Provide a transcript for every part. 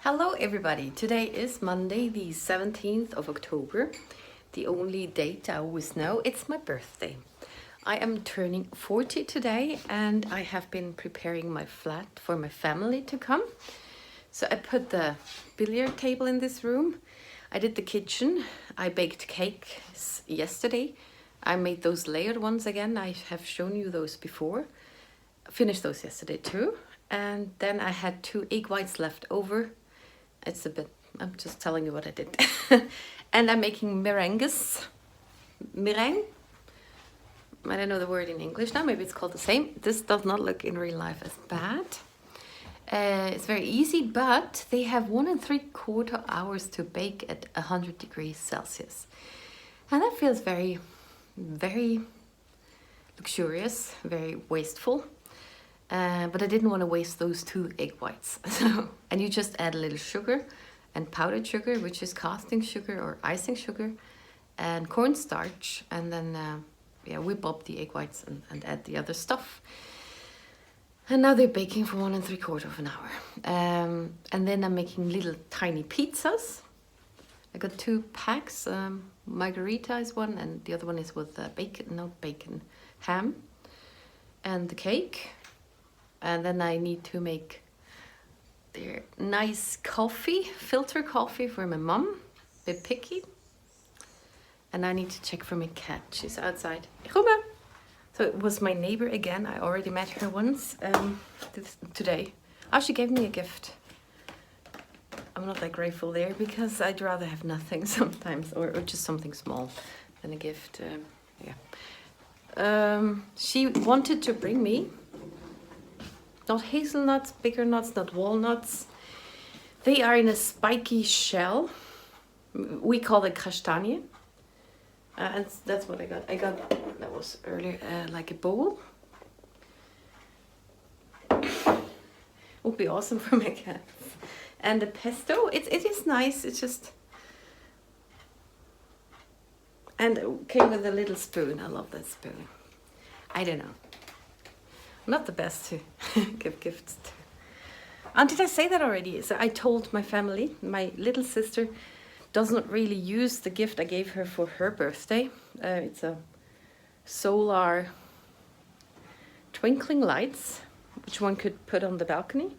Hello everybody, today is Monday the 17th of October, the only date I always know. It's my birthday. I am turning 40 today and I have been preparing my flat for my family to come. So I put the billiard table in this room. I did the kitchen. I baked cakes yesterday. I made those layered ones again. I have shown you those before. Finished those yesterday too. And then I had 2 egg whites left over. It's a bit, I'm just telling you what I did. And I'm making meringues. Meringue? I don't know the word in English now, maybe it's called the same. This does not look in real life as bad. It's very easy, but they have 1 3/4 hours to bake at 100 degrees Celsius. And that feels very, very luxurious, very wasteful. But I didn't want to waste those 2 egg whites. And you just add a little sugar and powdered sugar, which is caustic sugar or icing sugar, and cornstarch, and then whip up the egg whites and add the other stuff. And now they're baking for 1 3/4 hour. And then I'm making little tiny pizzas. I got 2 packs. Margarita is one, and the other one is with ham, and the cake. And then I need to make their nice coffee, filter coffee for my mom, a bit picky. And I need to check for my cat, she's outside. Roma! So it was my neighbor again, I already met her once today. Oh, she gave me a gift. I'm not that grateful there because I'd rather have nothing sometimes, or just something small than a gift, she wanted to bring me not hazelnuts, bigger nuts, not walnuts. They are in a spiky shell. We call it kastanje. And that's what I got. That was earlier, like a bowl. Would be awesome for my cats. And the pesto, it is nice. It's just... And it came with a little spoon. I love that spoon. I don't know. Not the best to give gifts to. And did I say that already? So I told my family, my little sister does not really use the gift I gave her for her birthday. It's a solar twinkling lights, which one could put on the balcony.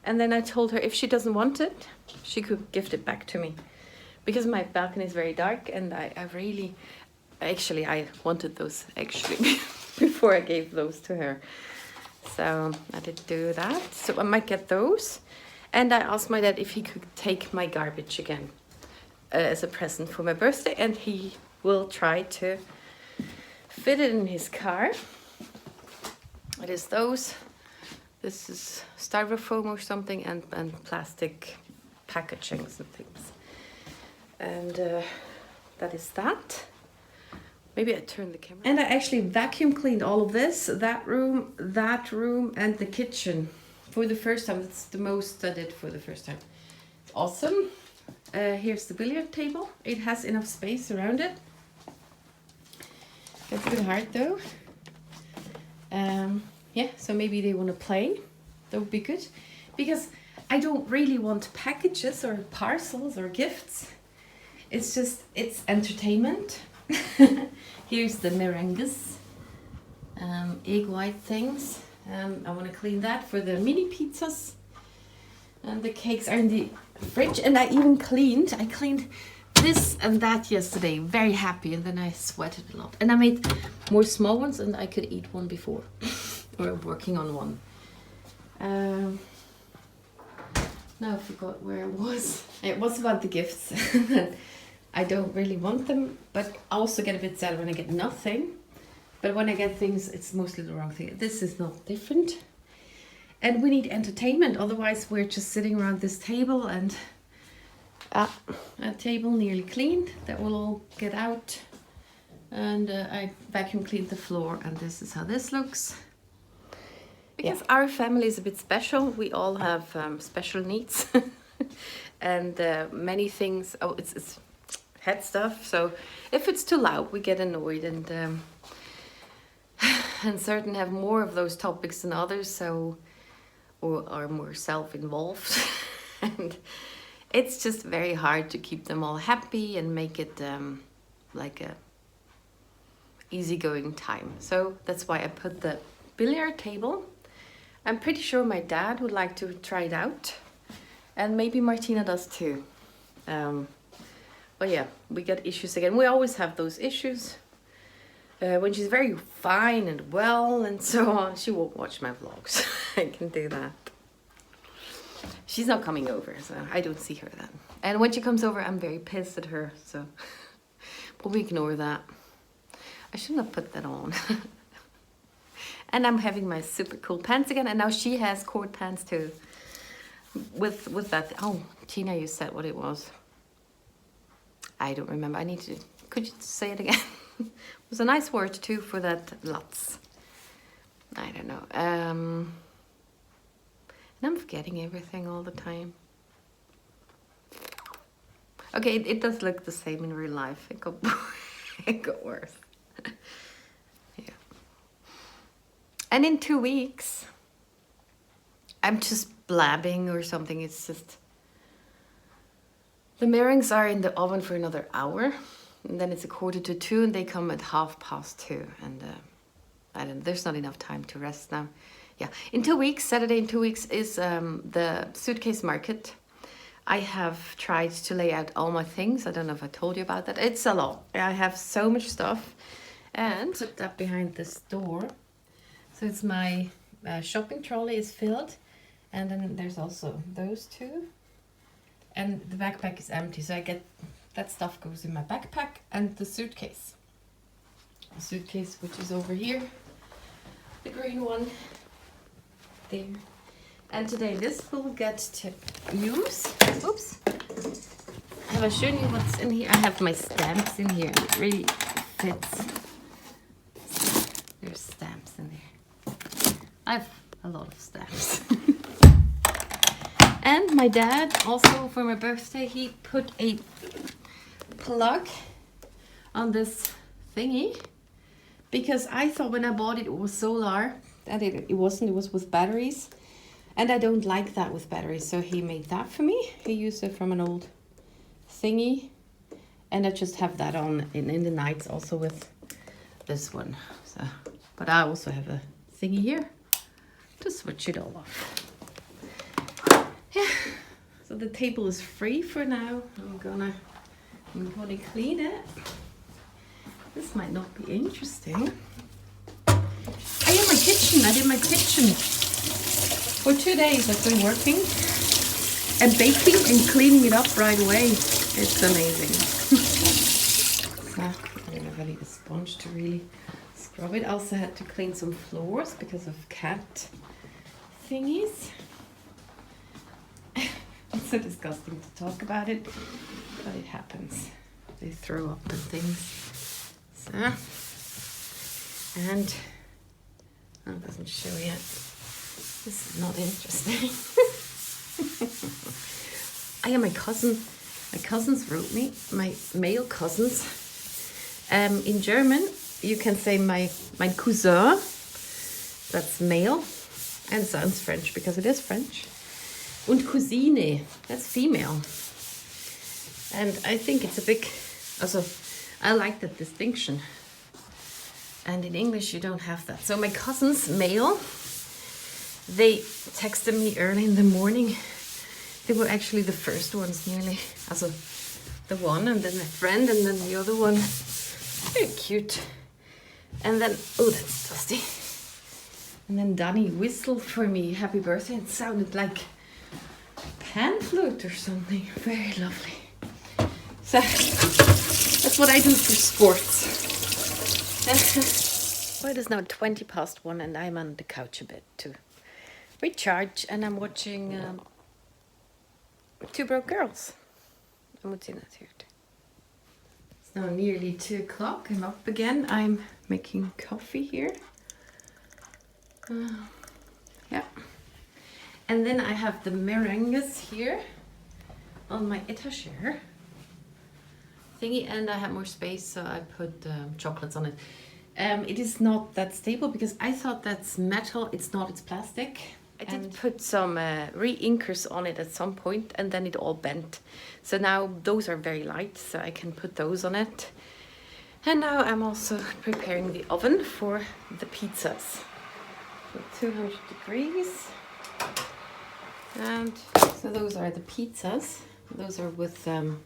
And then I told her if she doesn't want it, she could gift it back to me. Because my balcony is very dark and I wanted those actually before I gave those to her. So I did do that. So I might get those. And I asked my dad if he could take my garbage again as a present for my birthday. And he will try to fit it in his car. It is those. This is styrofoam or something, and plastic packagings and things. And that is that. Maybe I turned the camera. And I actually vacuum cleaned all of this, that room, and the kitchen for the first time. That's the most I did for the first time. Awesome. Here's the billiard table. It has enough space around it. It's a bit hard though. So maybe they want to play. That would be good. Because I don't really want packages or parcels or gifts. It's just, it's entertainment. Here's the meringues, egg white things. I want to clean that for the mini pizzas. And the cakes are in the fridge. And I cleaned this and that yesterday. Very happy. And then I sweated a lot. And I made more small ones and I could eat one before. Or working on one. Now I forgot where it was. It was about the gifts. I don't really want them, but I also get a bit sad when I get nothing. But when I get things, it's mostly the wrong thing. This is not different. And we need entertainment, otherwise we're just sitting around this table, and a table nearly cleaned. That will all get out. And I vacuum cleaned the floor, and this is how this looks. Because our family is a bit special. We all have special needs. And many things, it's head stuff, so if it's too loud we get annoyed, and certain have more of those topics than others, so or are more self-involved. And it's just very hard to keep them all happy and make it like a easygoing time. So that's why I put the billiard table. I'm pretty sure my dad would like to try it out, and maybe Martina does too. But yeah, we got issues again. We always have those issues. When she's very fine and well and so on, she won't watch my vlogs. I can do that. She's not coming over, so I don't see her then. And when she comes over, I'm very pissed at her, so but we ignore that. I shouldn't have put that on. And I'm having my super cool pants again, and now she has cord pants too. With that, oh, Tina, you said what it was. I don't remember. I need to, could you say it again? It was a nice word too for that, lots. I don't know. And I'm forgetting everything all the time. Okay, it does look the same in real life. It got, it got worse. Yeah. And in 2 weeks, I'm just blabbing or something. It's just, the meringues are in the oven for another hour. And then it's 1:45 and they come at 2:30. And I don't know, there's not enough time to rest now. Yeah, in 2 weeks, Saturday in 2 weeks is the suitcase market. I have tried to lay out all my things. I don't know if I told you about that. It's a lot. I have so much stuff. And put that behind this door. So it's my shopping trolley is filled. And then there's also those two. And the backpack is empty. So I get, that stuff goes in my backpack and the suitcase. The suitcase, which is over here. The green one. There. And today this will get to use. Oops. Have I shown you what's in here? I have my stamps in here. It really fits. There's stamps in there. I have a lot of stamps. And my dad also for my birthday, he put a plug on this thingy because I thought when I bought it, it was solar. That it wasn't, it was with batteries. And I don't like that with batteries, so he made that for me. He used it from an old thingy. And I just have that on in the nights also with this one. So, but I also have a thingy here to switch it all off. Yeah, so the table is free for now. I'm gonna clean it. This might not be interesting. I did my kitchen. For 2 days I've been working and baking and cleaning it up right away. It's amazing. So, I don't know if I need a sponge to really scrub it. I also had to clean some floors because of cat thingies. It's so disgusting to talk about it, but it happens. They throw up and things. So, and oh, it doesn't show yet. This is not interesting. My cousins wrote me, my male cousins. In German, you can say my cousin, that's male, and it sounds French because it is French. Und Cousine, that's female. And I think it's a big, also, I like that distinction. And in English, you don't have that. So my cousins, male, they texted me early in the morning. They were actually the first ones nearly. Also, the one and then my friend and then the other one. Very cute. And then, oh, that's dusty. And then Danny whistled for me, happy birthday. It sounded like pan flute or something. Very lovely. So, that's what I do for sports. Well, it is now 1:20 and I'm on the couch a bit too. Recharge, and I'm watching Two Broke Girls. I'm watching that here. It's now nearly 2 o'clock. I'm up again. I'm making coffee here. Yeah. And then I have the meringues here on my etagere thingy, and I have more space, so I put chocolates on it. It is not that stable because I thought that's metal. It's not, it's plastic. I did put some re-inkers on it at some point, and then it all bent. So now those are very light, so I can put those on it. And now I'm also preparing the oven for the pizzas. So 200 degrees. And so those are the pizzas. Those are with ham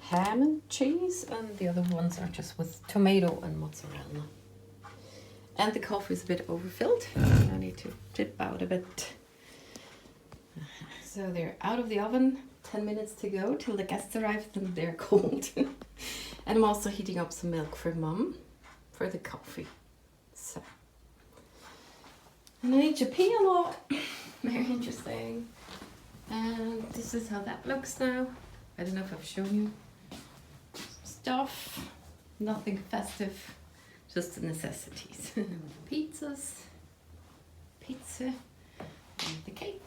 and cheese, and the other ones are just with tomato and mozzarella. And the coffee is a bit overfilled. I need to dip out a bit. So they're out of the oven. 10 minutes to go till the guests arrive, and they're cold. And I'm also heating up some milk for Mum for the coffee. So, and I need to pee a lot. Very interesting. And this is how that looks now. I don't know if I've shown you. Some stuff. Nothing festive. Just the necessities. Pizzas, pizza, and the cake.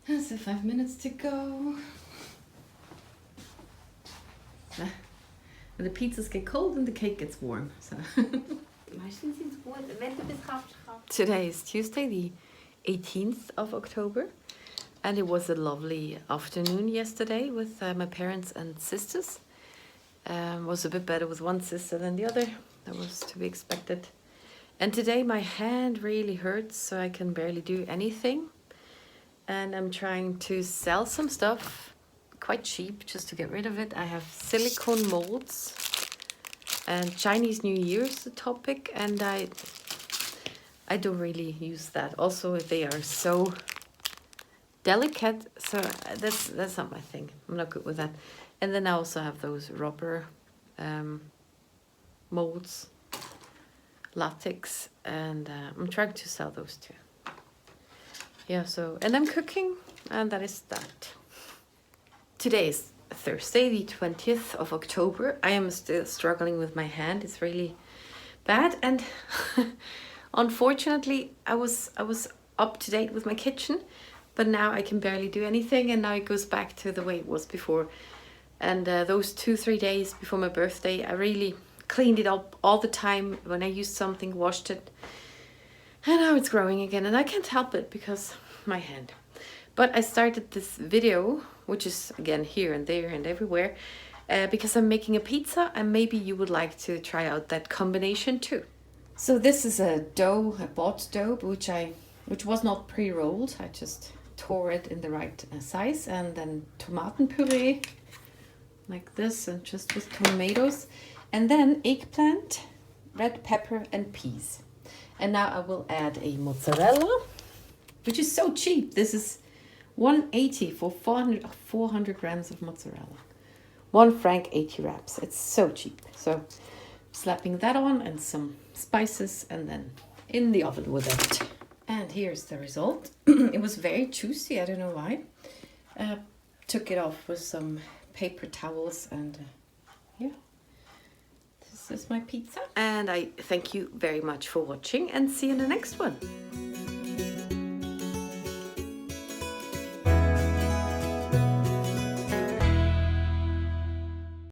And so 5 minutes to go. And the pizzas get cold and the cake gets warm. So today is Tuesday, the 18th of October. And it was a lovely afternoon yesterday with my parents and sisters. Was a bit better with one sister than the other. That was to be expected. And today my hand really hurts, so I can barely do anything. And I'm trying to sell some stuff quite cheap just to get rid of it. I have silicone molds, and Chinese New Year is the topic, and I don't really use that. Also, they are so delicate, so that's not my thing. I'm not good with that. And then I also have those rubber molds, latex, and I'm trying to sell those too. Yeah, so, and I'm cooking, and that is that. Today is Thursday, the 20th of October. I am still struggling with my hand. It's really bad, and unfortunately, I was up to date with my kitchen, but now I can barely do anything, and now it goes back to the way it was before. And those 2-3 days before my birthday, I really cleaned it up all the time. When I used something, washed it. And now it's growing again. And I can't help it because my hand. But I started this video, which is again here and there and everywhere, because I'm making a pizza. And maybe you would like to try out that combination too. So this is a dough, a bought dough, which was not pre-rolled. I just tore it in the right size. And then tomato puree. Like this, and just with tomatoes, and then eggplant, red pepper, and peas. And now I will add a mozzarella, which is so cheap. This is 180 for 400 grams of mozzarella. 1 franc 80 wraps. It's so cheap. So slapping that on and some spices, and then in the oven with it. And here's the result. It was very juicy. I don't know why. Took it off with some paper towels, and yeah, this is my pizza. And I thank you very much for watching, and see you in the next one.